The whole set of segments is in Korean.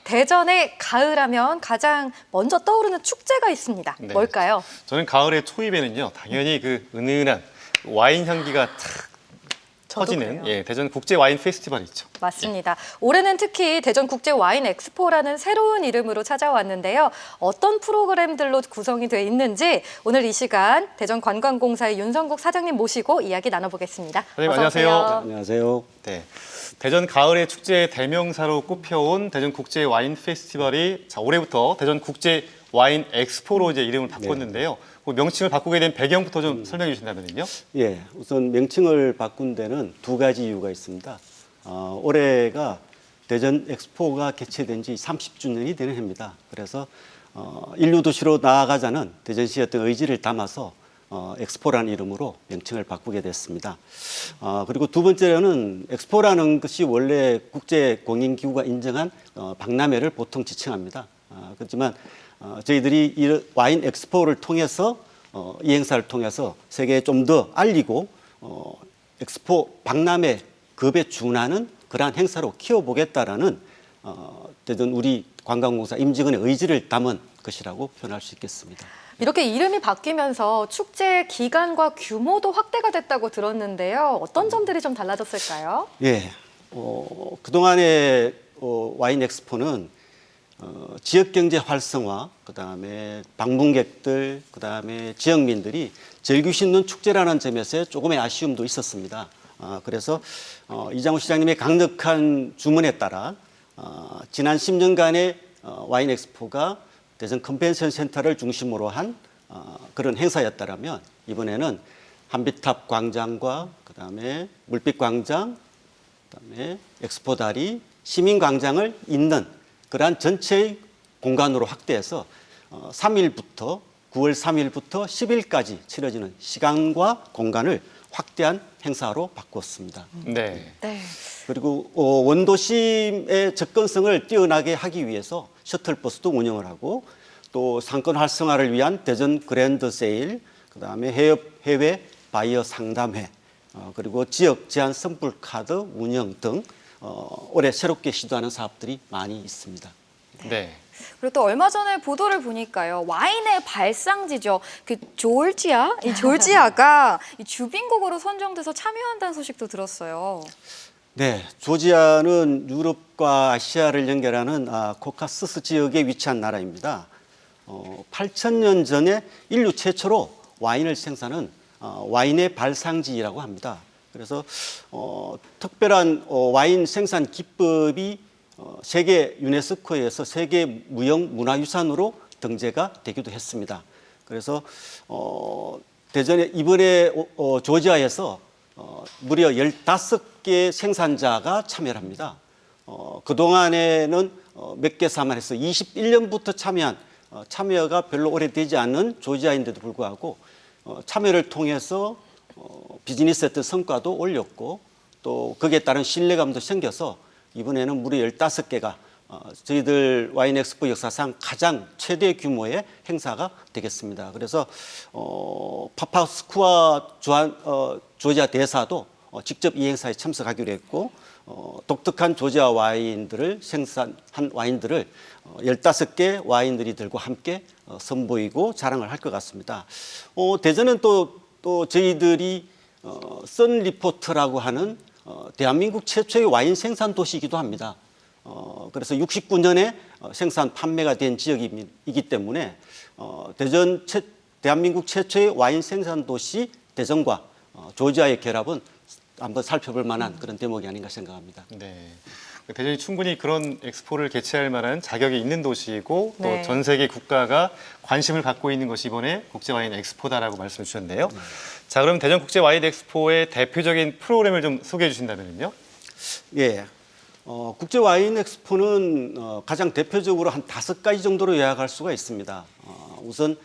대전의 가을하면 가장 먼저 떠오르는 축제가 있습니다. 네. 뭘까요? 저는 가을의 초입에는요, 당연히 그 은은한 와인 향기가 탁 터지는 그래요. 대전 국제 와인 페스티벌이 있죠. 맞습니다. 올해는 특히 대전 국제 와인 엑스포라는 새로운 이름으로 찾아왔는데요. 어떤 프로그램들로 구성이 돼 있는지 오늘 이 시간 대전관광공사의 윤성국 사장님 모시고 이야기 나눠보겠습니다. 사장님, 어서 안녕하세요. 오세요. 안녕하세요. 네. 대전 가을의 축제의 대명사로 꼽혀온 대전 국제 와인 페스티벌이 올해부터 대전 국제 와인 엑스포로 이제 이름을 바꿨는데요. 그 명칭을 바꾸게 된 배경부터 좀 설명해 주신다면요. 예, 우선 명칭을 바꾼 데는 두 가지 이유가 있습니다. 올해가 대전 엑스포가 개최된 지 30주년이 되는 해입니다. 그래서 인류 도시로 나아가자는 대전시의 어떤 의지를 담아서 엑스포라는 이름으로 명칭을 바꾸게 됐습니다. 그리고 두 번째로는 엑스포라는 것이 원래 국제 공인기구가 인정한 박람회를 보통 지칭합니다. 그렇지만 저희들이 이 와인 엑스포를 통해서 이 행사를 통해서 세계에 좀 더 알리고 엑스포 박람회 급에 준하는 그러한 행사로 키워보겠다라는 대전 우리 관광공사 임직원의 의지를 담은 것이라고 표현할 수 있겠습니다. 이렇게 이름이 바뀌면서 축제 기간과 규모도 확대가 됐다고 들었는데요. 어떤 점들이 좀 달라졌을까요? 예, 그동안의 와인 엑스포는 지역 경제 활성화, 그다음에 방문객들, 그다음에 지역민들이 즐길 수 있는 축제라는 점에서 조금의 아쉬움도 있었습니다. 그래서 이장우 시장님의 강력한 주문에 따라 지난 10년간의 와인 엑스포가 대전 컨벤션 센터를 중심으로 한 그런 행사였다라면 이번에는 한비탑 광장과 그다음에 물빛 광장, 그다음에 엑스포 다리, 시민 광장을 잇는 그러한 전체의 공간으로 확대해서 3일부터 9월 3일부터 10일까지 치러지는 시간과 공간을 확대한 행사로 바꿨습니다. 네. 네. 그리고 원도심의 접근성을 뛰어나게 하기 위해서 셔틀버스도 운영을 하고 또 상권 활성화를 위한 대전 그랜드 세일, 그다음에 해외 바이어 상담회, 그리고 지역 제한 선불 카드 운영 등 올해 새롭게 시도하는 사업들이 많이 있습니다. 네. 그리고 또 얼마 전에 보도를 보니까요. 와인의 발상지죠. 그 조지아가 이 주빈국으로 선정돼서 참여한다는 소식도 들었어요. 네, 조지아는 유럽과 아시아를 연결하는 코카서스 지역에 위치한 나라입니다. 8,000년 전에 인류 최초로 와인을 생산한 와인의 발상지라고 합니다. 그래서 특별한 와인 생산 기법이 세계 유네스코에서 세계 무형 문화유산으로 등재가 되기도 했습니다. 그래서 대전에 이번에 조지아에서 무려 15개 생산자가 참여를 합니다. 그동안에는 몇 개 사만해서 21년부터 참여가 별로 오래되지 않은 조지아인데도 불구하고 참여를 통해서 비즈니스 어떤 성과도 올렸고 또 거기에 따른 신뢰감도 생겨서 이번에는 무려 15개가 저희들 와인 엑스포 역사상 가장 최대 규모의 행사가 되겠습니다. 그래서 파파스쿠아 조지아 대사도 직접 이 행사에 참석하기로 했고 독특한 조지아 와인들을 생산한 와인들을 15개 와이너리들과 함께 선보이고 자랑을 할 것 같습니다. 대전은 또 저희들이 선 리포트라고 하는 대한민국 최초의 와인 생산 도시이기도 합니다. 그래서 69년에 생산 판매가 된 지역이기 때문에 대한민국 최초의 와인 생산 도시 대전과 조지아의 결합은 한번 살펴볼 만한 그런 대목이 아닌가 생각합니다. 네. 대전이 충분히 그런 엑스포를 개최할 만한 자격이 있는 도시이고 또 네. 전 세계 국가가 관심을 갖고 있는 것이 이번에 국제 와인 엑스포다라고 말씀해 주셨는데요. 자, 그럼 대전 국제 와인 엑스포의 대표적인 프로그램을 좀 소개해 주신다면요. 예. 국제 와인 엑스포는 가장 대표적으로 한 5가지 정도로 요약할 수가 있습니다. 우선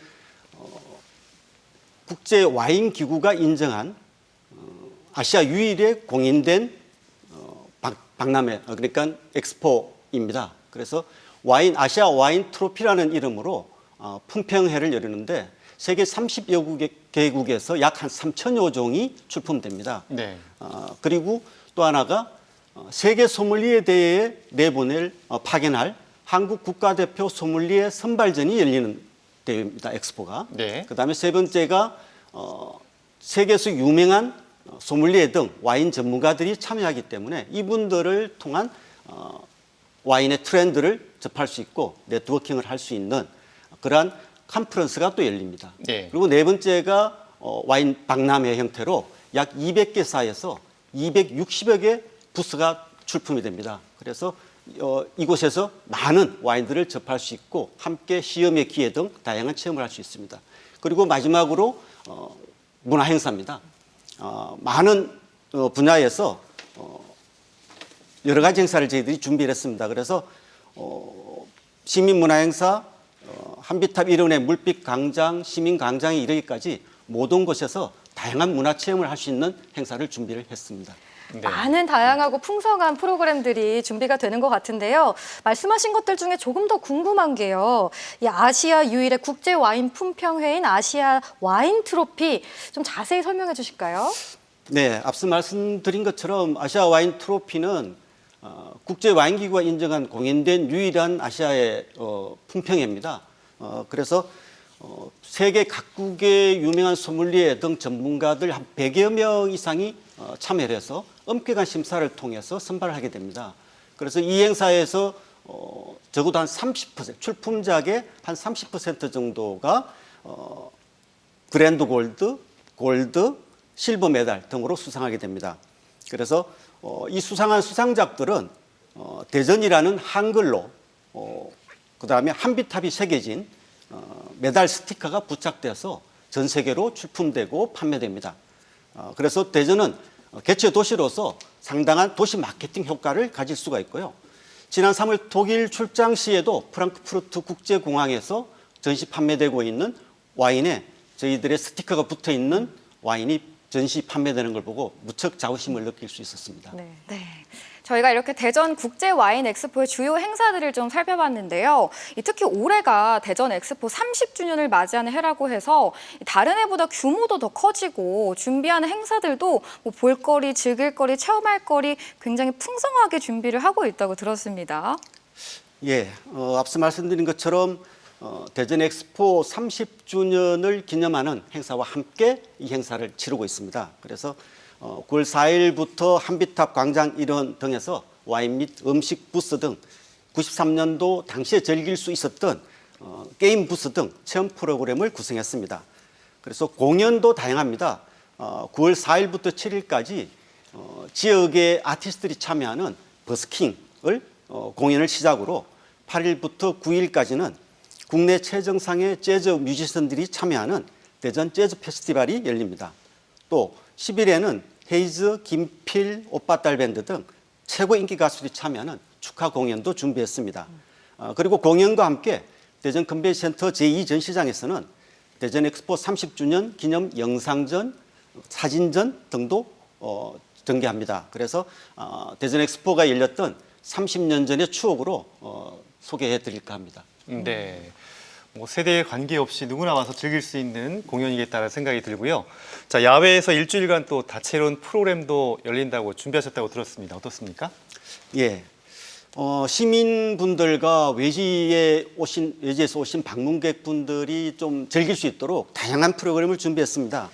국제 와인 기구가 인정한 아시아 유일의 공인된 박람회, 그러니까 엑스포입니다. 그래서 아시아 와인 트로피라는 이름으로 품평회를 열리는데 세계 30여 개국에서 약 한 3,000여 종이 출품됩니다. 네. 그리고 또 하나가 세계 소믈리에 대회에 파견할 한국 국가대표 소믈리에 선발전이 열리는 대회입니다. 엑스포가. 네. 그다음에 세 번째가 세계에서 유명한 소믈리에 등 와인 전문가들이 참여하기 때문에 이분들을 통한 와인의 트렌드를 접할 수 있고 네트워킹을 할 수 있는 그러한 컨퍼런스가 또 열립니다. 네. 그리고 네 번째가 와인 박람회 형태로 약 200개사에서 260여 개 부스가 출품이 됩니다. 그래서 이곳에서 많은 와인들을 접할 수 있고 함께 시음의 기회 등 다양한 체험을 할 수 있습니다. 그리고 마지막으로 문화 행사입니다. 많은 분야에서 여러 가지 행사를 저희들이 준비를 했습니다. 그래서 시민 문화 행사, 한비탑 일원의 물빛 광장, 시민 광장에 이르기까지 모든 곳에서 다양한 문화 체험을 할 수 있는 행사를 준비를 했습니다. 네. 많은 다양하고 풍성한 프로그램들이 준비가 되는 것 같은데요. 말씀하신 것들 중에 조금 더 궁금한 게요. 이 아시아 유일의 국제 와인 품평회인 아시아 와인 트로피 좀 자세히 설명해 주실까요? 네, 앞서 말씀드린 것처럼 아시아 와인 트로피는 국제 와인 기구가 인정한 공인된 유일한 아시아의 품평회입니다. 그래서 세계 각국의 유명한 소믈리에 등 전문가들 한 100여 명 이상이 참여를 해서 엄격한 심사를 통해서 선발을 하게 됩니다. 그래서 이 행사에서 적어도 한 30%, 출품작의 한 30% 정도가 그랜드 골드, 실버 메달 등으로 수상하게 됩니다. 그래서 이 수상한 수상작들은 대전이라는 한글로 그다음에 한비탑이 새겨진 메달 스티커가 부착돼서 전 세계로 출품되고 판매됩니다. 그래서 대전은 개최 도시로서 상당한 도시 마케팅 효과를 가질 수가 있고요. 지난 3월 독일 출장 시에도 프랑크푸르트 국제공항에서 전시 판매되고 있는 와인에 저희들의 스티커가 붙어 있는 와인이 전시 판매되는 걸 보고 무척 자부심을 느낄 수 있었습니다. 네. 저희가 이렇게 대전 국제 와인 엑스포의 주요 행사들을 좀 살펴봤는데요. 특히 올해가 대전 엑스포 30주년을 맞이하는 해라고 해서 다른 해보다 규모도 더 커지고 준비하는 행사들도 뭐 볼거리, 즐길거리, 체험할거리 굉장히 풍성하게 준비를 하고 있다고 들었습니다. 예, 앞서 말씀드린 것처럼 대전 엑스포 30주년을 기념하는 행사와 함께 이 행사를 치르고 있습니다. 그래서 9월 4일부터 한비탑 광장 일원 등에서 와인 및 음식 부스 등 93년도 당시에 즐길 수 있었던 게임 부스 등 체험 프로그램을 구성했습니다. 그래서 공연도 다양합니다. 9월 4일부터 7일까지 지역의 아티스트들이 참여하는 버스킹을 공연을 시작으로 8일부터 9일까지는 국내 최정상의 재즈 뮤지션들이 참여하는 대전 재즈 페스티벌이 열립니다. 또 10일에는 헤이즈, 김필, 오빠딸 밴드 등 최고 인기 가수들이 참여하는 축하 공연도 준비했습니다. 그리고 공연과 함께 대전 컨벤션센터 제2전시장에서는 대전 엑스포 30주년 기념 영상전, 사진전 등도 전개합니다. 그래서 대전 엑스포가 열렸던 30년 전의 추억으로 소개해 드릴까 합니다. 네. 뭐 세대에 관계없이 누구나 와서 즐길 수 있는 공연이겠다는 생각이 들고요. 자, 야외에서 일주일간 또 다채로운 프로그램도 열린다고 준비하셨다고 들었습니다. 어떻습니까? 예. 시민분들과 외지에서 오신 방문객분들이 좀 즐길 수 있도록 다양한 프로그램을 준비했습니다.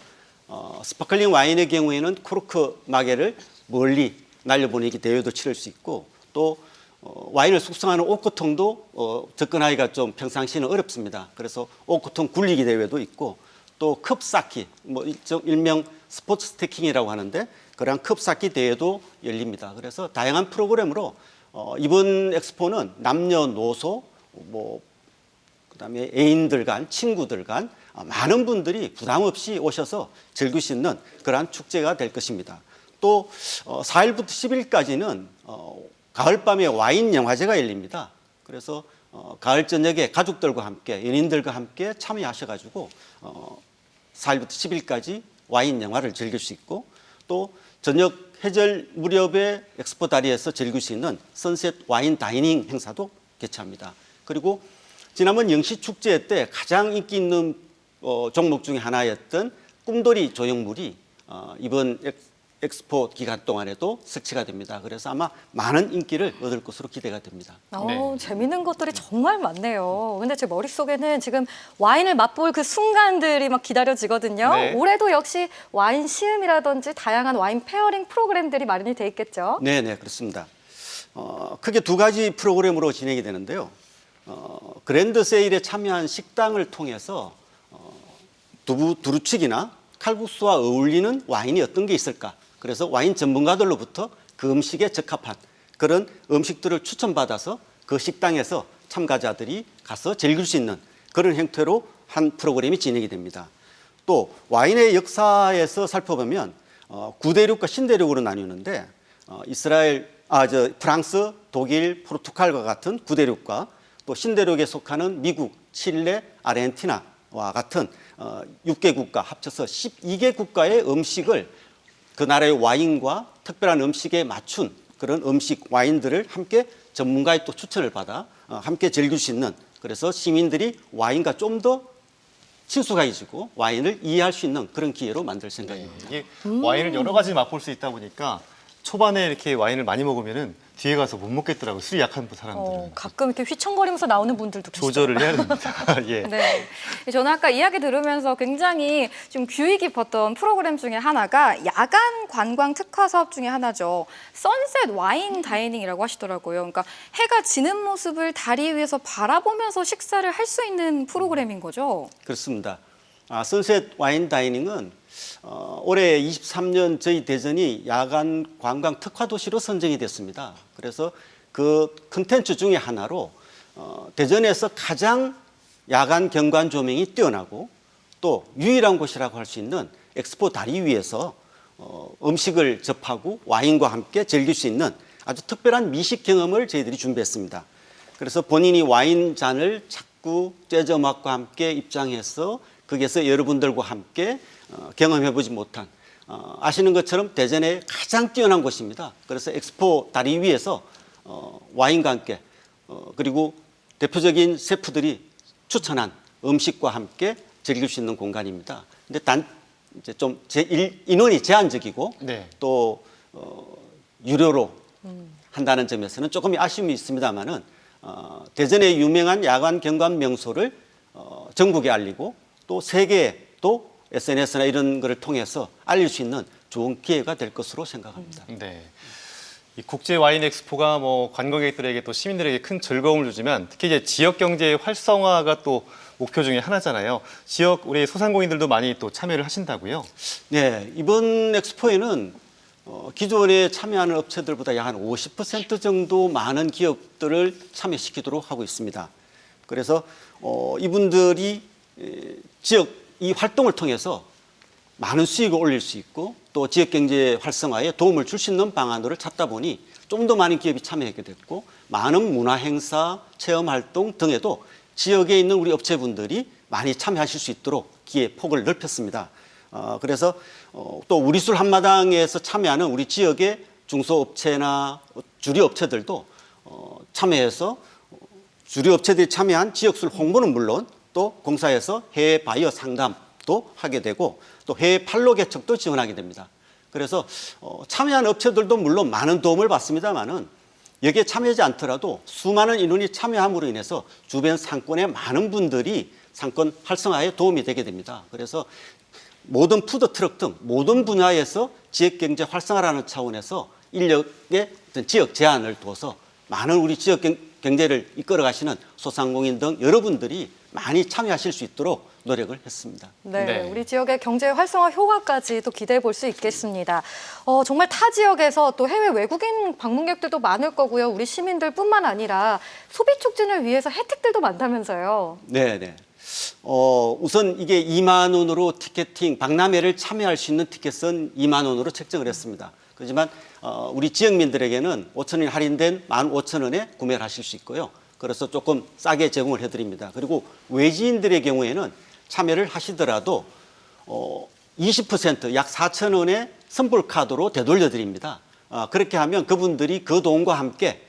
스파클링 와인의 경우에는 코르크 마개를 멀리 날려보내기 대회도 치를 수 있고 또 와인을 숙성하는 오크통도 접근하기가 좀 평상시에는 어렵습니다. 그래서 오크통 굴리기 대회도 있고 또 컵 쌓기, 뭐 일명 스포츠 스태킹이라고 하는데 그러한 컵 쌓기 대회도 열립니다. 그래서 다양한 프로그램으로 이번 엑스포는 남녀노소, 뭐 그다음에 애인들 간, 친구들 간 많은 분들이 부담 없이 오셔서 즐길 수 있는 그러한 축제가 될 것입니다. 또 4일부터 10일까지는 가을밤에 와인 영화제가 열립니다. 그래서 가을 저녁에 가족들과 함께 연인들과 함께 참여하셔가지고 4일부터 10일까지 와인 영화를 즐길 수 있고 또 저녁 해절 무렵에 엑스포 다리에서 즐길 수 있는 선셋 와인 다이닝 행사도 개최합니다. 그리고 지난번 영시축제 때 가장 인기 있는 종목 중에 하나였던 꿈돌이 조형물이 이번 엑스포 기간 동안에도 설치가 됩니다. 그래서 아마 많은 인기를 얻을 것으로 기대가 됩니다. 네. 재밌는 것들이 정말 많네요. 근데 제 머릿속에는 지금 와인을 맛볼 그 순간들이 막 기다려지거든요. 네. 올해도 역시 와인 시음이라든지 다양한 와인 페어링 프로그램들이 마련이 돼 있겠죠. 네, 그렇습니다. 크게 두 가지 프로그램으로 진행이 되는데요. 그랜드 세일에 참여한 식당을 통해서 두루치기나 칼국수와 어울리는 와인이 어떤 게 있을까? 그래서 와인 전문가들로부터 그 음식에 적합한 그런 음식들을 추천받아서 그 식당에서 참가자들이 가서 즐길 수 있는 그런 형태로 한 프로그램이 진행이 됩니다. 또 와인의 역사에서 살펴보면 구대륙과 신대륙으로 나뉘는데 프랑스, 독일, 포르투갈과 같은 구대륙과 또 신대륙에 속하는 미국, 칠레, 아르헨티나와 같은 6개 국가 합쳐서 12개 국가의 음식을 그 나라의 와인과 특별한 음식에 맞춘 그런 음식 와인들을 함께 전문가의 또 추천을 받아 함께 즐길 수 있는, 그래서 시민들이 와인과 좀 더 친숙해지고 와인을 이해할 수 있는 그런 기회로 만들 생각입니다. 이게 와인을 여러 가지 맛볼 수 있다 보니까 초반에 이렇게 와인을 많이 먹으면은 뒤에 가서 못 먹겠더라고요. 술이 약한 사람들은. 가끔 이렇게 휘청거리면서 나오는 분들도 계시죠. 조절을 해야 됩니다. 예. 네. 저는 아까 이야기 들으면서 굉장히 좀 주의 깊었던 프로그램 중에 하나가 야간 관광 특화 사업 중에 하나죠. 선셋 와인 다이닝이라고 하시더라고요. 그러니까 해가 지는 모습을 다리 위에서 바라보면서 식사를 할 수 있는 프로그램인 거죠. 그렇습니다. 선셋 와인 다이닝은 올해 23년 저희 대전이 야간 관광 특화 도시로 선정이 됐습니다. 그래서 그 컨텐츠 중에 하나로 대전에서 가장 야간 경관 조명이 뛰어나고 또 유일한 곳이라고 할 수 있는 엑스포 다리 위에서 음식을 접하고 와인과 함께 즐길 수 있는 아주 특별한 미식 경험을 저희들이 준비했습니다. 그래서 본인이 와인 잔을 자꾸 재즈 음악과 함께 입장해서 거기에서 여러분들과 함께 경험해보지 못한 아시는 것처럼 대전의 가장 뛰어난 곳입니다. 그래서 엑스포 다리 위에서 와인과 함께 그리고 대표적인 셰프들이 추천한 음식과 함께 즐길 수 있는 공간입니다. 근데 이제 좀 인원이 제한적이고 네. 또 유료로 한다는 점에서는 조금 아쉬움이 있습니다만은 대전의 유명한 야간 경관 명소를 전국에 알리고 또 세계에 또 SNS나 이런 거를 통해서 알릴 수 있는 좋은 기회가 될 것으로 생각합니다. 네. 이 국제 와인 엑스포가 뭐 관광객들에게 또 시민들에게 큰 즐거움을 주지만 특히 이제 지역 경제의 활성화가 또 목표 중에 하나잖아요. 지역 우리 소상공인들도 많이 또 참여를 하신다고요? 네, 이번 엑스포에는 기존에 참여하는 업체들보다 약 한 50% 정도 많은 기업들을 참여시키도록 하고 있습니다. 그래서 이분들이 지역 이 활동을 통해서 많은 수익을 올릴 수 있고 또 지역 경제 활성화에 도움을 줄 수 있는 방안들을 찾다 보니 좀 더 많은 기업이 참여하게 됐고 많은 문화 행사, 체험 활동 등에도 지역에 있는 우리 업체분들이 많이 참여하실 수 있도록 기회 폭을 넓혔습니다. 그래서 또 우리술 한마당에서 참여하는 우리 지역의 중소업체나 주류업체들도 참여해서 주류업체들이 참여한 지역술 홍보는 물론 또 공사에서 해외 바이어 상담도 하게 되고 또 해외 판로 개척도 지원하게 됩니다. 그래서 참여한 업체들도 물론 많은 도움을 받습니다만은 여기에 참여하지 않더라도 수많은 인원이 참여함으로 인해서 주변 상권의 많은 분들이 상권 활성화에 도움이 되게 됩니다. 그래서 모든 푸드트럭 등 모든 분야에서 지역경제 활성화라는 차원에서 인력의 어떤 지역 제한을 둬서 많은 우리 지역 경제를 이끌어 가시는 소상공인 등 여러분들이 많이 참여하실 수 있도록 노력을 했습니다. 네, 우리 지역의 경제 활성화 효과까지 또 기대해 볼 수 있겠습니다. 정말 타 지역에서 또 해외 외국인 방문객들도 많을 거고요. 우리 시민들뿐만 아니라 소비 촉진을 위해서 혜택들도 많다면서요. 네. 우선 이게 2만 원으로 티켓팅, 박람회를 참여할 수 있는 티켓은 2만 원으로 책정을 했습니다. 그렇지만 우리 지역민들에게는 5천 원 할인된 15,000원에 구매를 하실 수 있고요. 그래서 조금 싸게 제공을 해드립니다. 그리고 외지인들의 경우에는 참여를 하시더라도 20% 약 4,000원의 선불카드로 되돌려드립니다. 그렇게 하면 그분들이 그 돈과 함께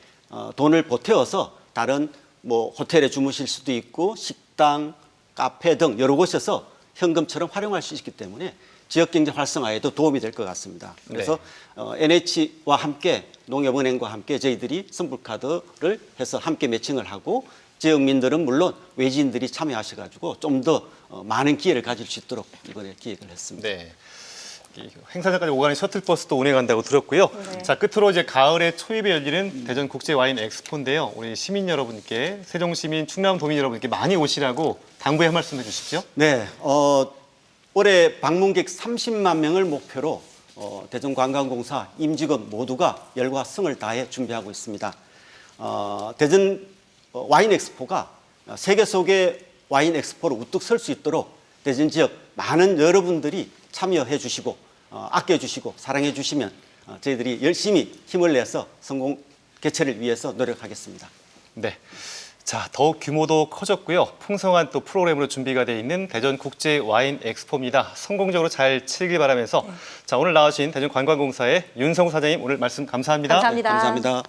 돈을 보태어서 다른 뭐 호텔에 주무실 수도 있고 식당, 카페 등 여러 곳에서 현금처럼 활용할 수 있기 때문에 지역 경제 활성화에도 도움이 될 것 같습니다. 그래서 NH와 함께 농협은행과 함께 저희들이 선불카드를 해서 함께 매칭을 하고 지역민들은 물론 외지인들이 참여하셔가지고 좀 더 많은 기회를 가질 수 있도록 이번에 기획을 했습니다. 네. 이 행사장까지 오가는 셔틀버스도 운행한다고 들었고요. 자, 끝으로 이제 가을에 초입에 열리는 대전 국제 와인 엑스포인데요. 우리 시민 여러분께, 세종시민, 충남도민 여러분께 많이 오시라고 당부의 한 말씀 해주십시오. 네, 올해 방문객 30만 명을 목표로 대전관광공사 임직원 모두가 열과 성을 다해 준비하고 있습니다. 대전 와인 엑스포가 세계 속의 와인 엑스포로 우뚝 설 수 있도록 대전 지역 많은 여러분들이 참여해 주시고 아껴 주시고 사랑해 주시면 저희들이 열심히 힘을 내서 성공 개최를 위해서 노력하겠습니다. 네. 자, 더욱 규모도 커졌고요. 풍성한 또 프로그램으로 준비가 돼 있는 대전 국제 와인 엑스포입니다. 성공적으로 잘 치길 바라면서 자, 오늘 나와주신 대전관광공사의 윤성우 사장님 오늘 말씀 감사합니다. 감사합니다. 감사합니다.